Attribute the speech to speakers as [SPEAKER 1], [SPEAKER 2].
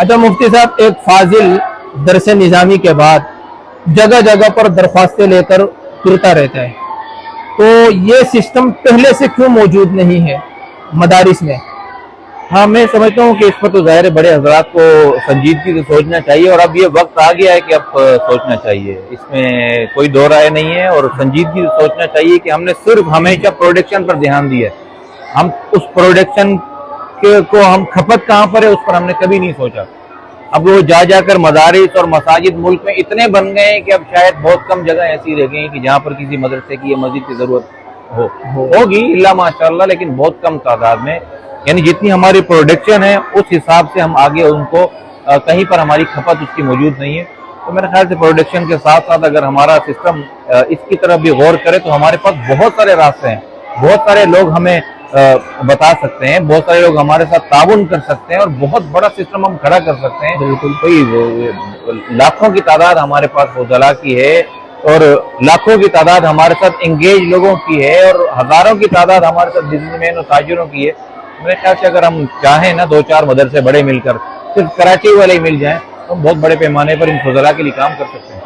[SPEAKER 1] अच्छा मुफ्ती साहब, एक फाजिल दरस निज़ामी के बाद जगह जगह पर दरख्वास्तें लेकर फिरता रहता है, तो ये सिस्टम पहले से क्यों मौजूद नहीं है मदारिस में?
[SPEAKER 2] हाँ, मैं समझता हूँ कि इस पर तो ज़ाहिर है बड़े हजरात को संजीदगी से सोचना चाहिए, और अब ये वक्त आ गया है कि अब सोचना चाहिए, इसमें कोई दो राय नहीं है। और संजीदगी से सोचना चाहिए कि हमने सिर्फ हमेशा प्रोडक्शन पर ध्यान दिया है, हम उस प्रोडक्शन को हम खपत कहाँ पर है उस पर हमने कभी नहीं सोचा। अब वो जा जाकर मदारिस और मसाजिद मुल्क में इतने बन गए हैं कि अब शायद बहुत कम जगह ऐसी रह गई हैं कि जहाँ पर किसी मदरसे की या मस्जिद की जरूरत होगी, इल्ला माशाअल्लाह, लेकिन बहुत कम तादाद में। यानी जितनी हमारी प्रोडक्शन है उस हिसाब से हम आगे उनको कहीं पर हमारी खपत उसकी मौजूद नहीं है। तो मेरे ख्याल से प्रोडक्शन के साथ साथ अगर हमारा सिस्टम इसकी तरफ भी गौर करे तो हमारे पास बहुत सारे रास्ते हैं, बहुत सारे लोग हमें बता सकते हैं, बहुत सारे लोग हमारे साथ ताउन कर सकते हैं और बहुत बड़ा सिस्टम हम खड़ा कर सकते हैं।
[SPEAKER 1] बिल्कुल।
[SPEAKER 2] कोई लाखों की तादाद हमारे पास फुज़ला की है, और लाखों की तादाद हमारे साथ इंगेज लोगों की है, और हजारों की तादाद हमारे साथ बिजनेसमैन और ताजिरों की है। मेरे ख्याल से अगर हम चाहें ना, दो चार मदरसे बड़े मिलकर, सिर्फ कराची वाले ही मिल जाएं, तो हम बहुत बड़े पैमाने पर इन फुज़ला के लिए काम कर सकते हैं।